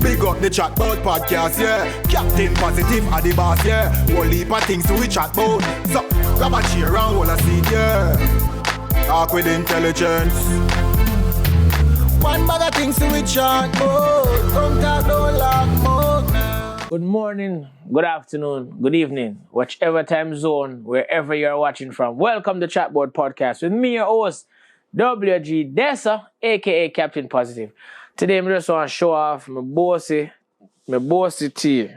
Big up the CHATBOUT Podcast, yeah. Captain Positive are the boss, yeah. Whole heap of things to we chat about. So, grab a chair and hold a seat, yeah. Talk with intelligence. One bag of things to we chat about. Don't talk, don't laugh more now. Good morning, good afternoon, good evening, whichever time zone, wherever you're watching from. Welcome to CHATBOUT Podcast with me, your host, WG Dessa, aka Captain Positive. Today, I just want to show off my bossy tea,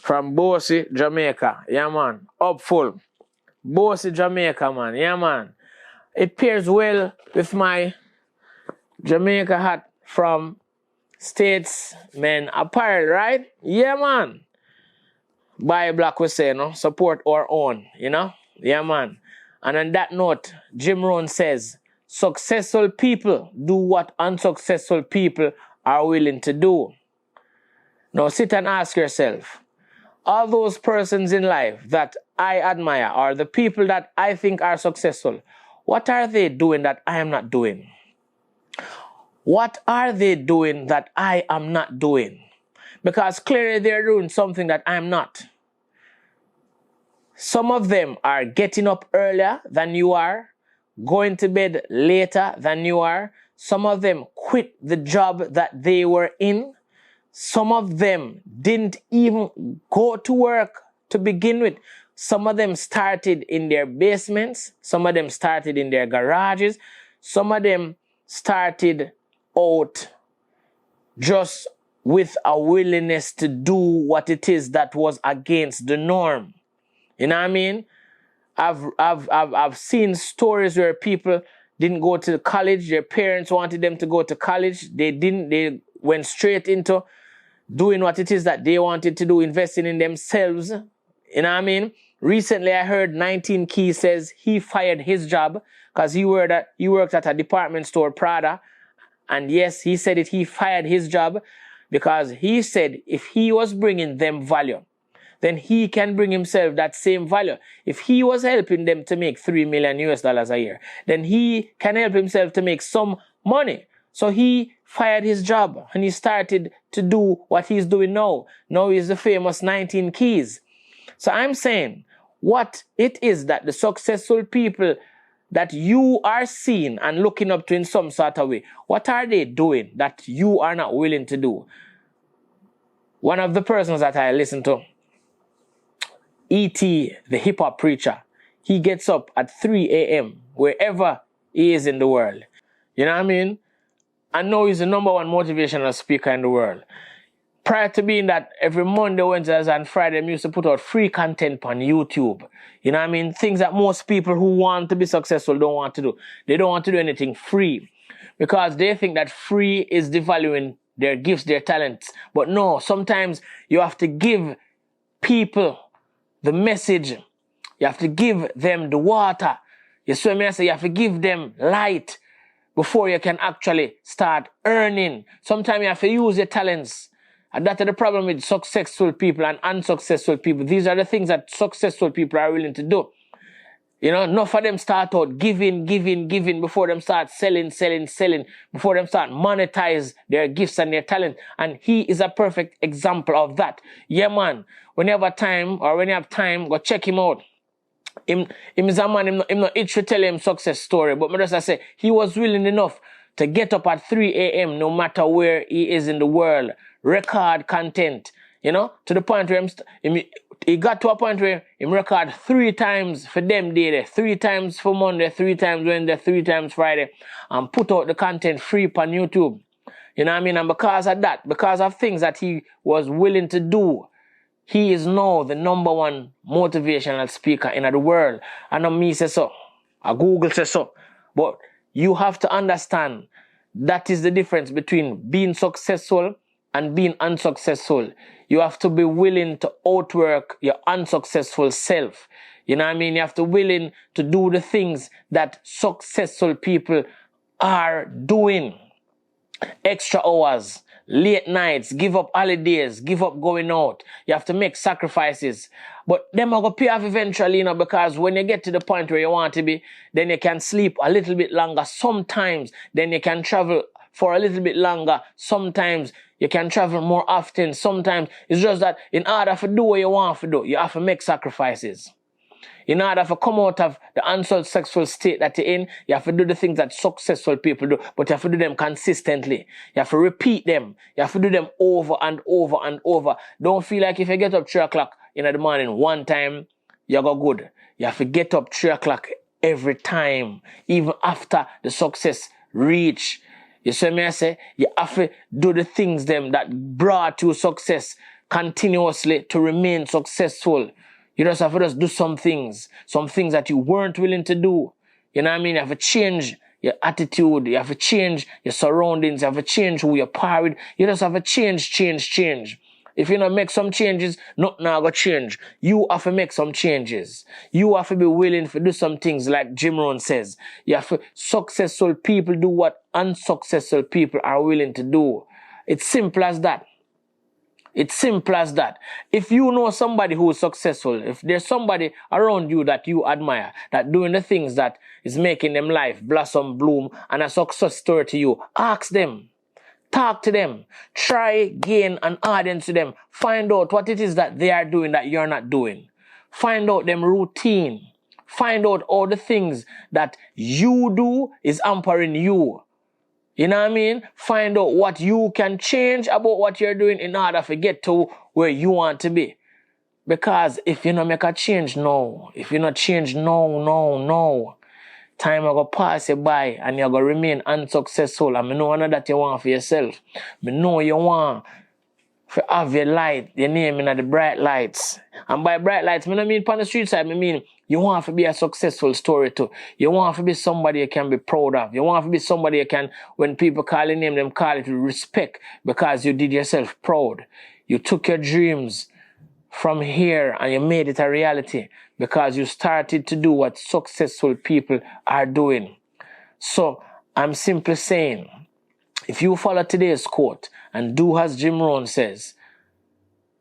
from Bossy, Jamaica. Yeah, man. Up full. Bossy, Jamaica, man. Yeah, man. It pairs well with my Jamaica hat from Statesman Apparel, right? Yeah, man. Buy black, we say, support our own, Yeah, man. And on that note, Jim Rohn says, successful people do what unsuccessful people are willing to do. Now sit and ask yourself, all those persons in life that I admire or the people that I think are successful, what are they doing that I am not doing? What are they doing that I am not doing? Because clearly they're doing something that I am not. Some of them are getting up earlier than you are, going to bed later than you are. Some of them quit the job that they were in. Some of them didn't even go to work to begin with. Some of them started in their basements. Some of them started in their garages. Some of them started out just with a willingness to do what it is that was against the norm. You know what I mean? I've seen stories where people didn't go to college. Their parents wanted them to go to college. They didn't. They went straight into doing what it is that they wanted to do, investing in themselves. You know what I mean? Recently, I heard 19 Keys says he fired his job because he worked at a department store, Prada. And yes, he said it. He fired his job because he said if he was bringing them value, then he can bring himself that same value. If he was helping them to make $3 million a year, then he can help himself to make some money. So he fired his job and he started to do what he's doing now. Now he's the famous 19 Keys. So I'm saying what it is that the successful people that you are seeing and looking up to in some sort of way, what are they doing that you are not willing to do? One of the persons that I listen to, E.T., the hip-hop preacher, he gets up at 3 a.m. wherever he is in the world. You know what I mean? I know he's the number one motivational speaker in the world. Prior to being that, every Monday, Wednesdays, and Friday, he used to put out free content on YouTube. You know what I mean? Things that most people who want to be successful don't want to do. They don't want to do anything free because they think that free is devaluing their gifts, their talents. But no, sometimes you have to give people the message. You have to give them the water. You see what I say? You have to give them light before you can actually start earning. Sometimes you have to use your talents. And that's the problem with successful people and unsuccessful people. These are the things that successful people are willing to do. Enough of them start out giving before them start selling, before them start monetize their gifts and their talent. And he is a perfect example of that. Yeah, man. When you have time, go check him out. Him is a man, him not itch to tell him success story. But I say, he was willing enough to get up at 3 a.m. no matter where he is in the world. Record content, to the point where he got to a point where he record 3 times for them daily, 3 times for Monday, 3 times Wednesday, 3 times Friday, and put out the content free on YouTube. You know what I mean? And because of that, because of things that he was willing to do, he is now the number one motivational speaker in the world. I know me say so. I Google say so. But you have to understand that is the difference between being successful and being unsuccessful. You have to be willing to outwork your unsuccessful self. You know what I mean? You have to be willing to do the things that successful people are doing. Extra hours, late nights, give up holidays, give up going out. You have to make sacrifices. But them are going to pay off eventually, because when you get to the point where you want to be, then you can sleep a little bit longer sometimes. Then you can travel for a little bit longer. Sometimes you can travel more often. Sometimes it's just that in order to do what you want to do, you have to make sacrifices. In order to come out of the unsuccessful state that you're in, you have to do the things that successful people do, but you have to do them consistently. You have to repeat them. You have to do them over and over and over. Don't feel like if you get up 3 o'clock in the morning one time, you go good. You have to get up 3 o'clock every time, even after the success reach. You see me I say? You have to do the things them that brought you success continuously to remain successful. You just have to just do some things that you weren't willing to do. You know what I mean? You have to change your attitude. You have to change your surroundings. You have to change who you're par with. You just have to change. If you don't make some changes, nothing now go change. You have to make some changes. You have to be willing to do some things like Jim Rohn says. Successful people do what unsuccessful people are willing to do. It's simple as that. It's simple as that. If you know somebody who is successful, if there's somebody around you that you admire, that doing the things that is making them life blossom, bloom, and a success story to you, ask them. Talk to them. Try gain an audience to them. Find out what it is that they are doing that you're not doing. Find out them routine. Find out all the things that you do is hampering you. You know what I mean? Find out what you can change about what you're doing in order to get to where you want to be. Because if you don't make a change now, if you not change no, time will go pass you by and you're going to remain unsuccessful. And I know that you want for yourself. I know you want to have your light, your name in the bright lights. And by bright lights, I don't mean on the street side, I mean you want to be a successful story too. You want to be somebody you can be proud of. You want to be somebody you can, when people call your name, them call it with respect because you did yourself proud. You took your dreams from here and you made it a reality because you started to do what successful people are doing. So I'm simply saying, if you follow today's quote and do as Jim Rohn says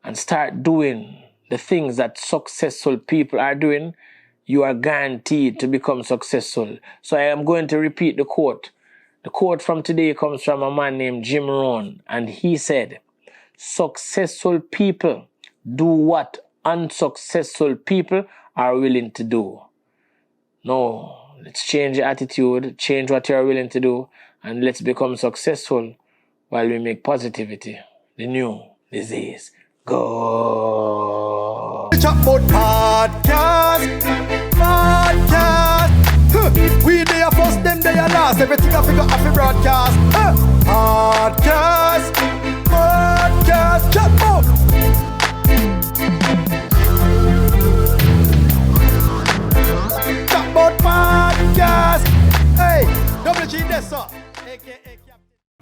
and start doing the things that successful people are doing, you are guaranteed to become successful. So I am going to repeat the quote. The quote from today comes from a man named Jim Rohn, and he said, "Successful people do what unsuccessful people are willing to do." No, let's change your attitude, change what you are willing to do, and let's become successful while we make positivity the new disease. Go. CHATBOUT Podcast. We there first, them there last. Everything I figure off the broadcast. Podcast. CHATBOUT. CHATBOUT Podcast. Hey, WG Dessa, aka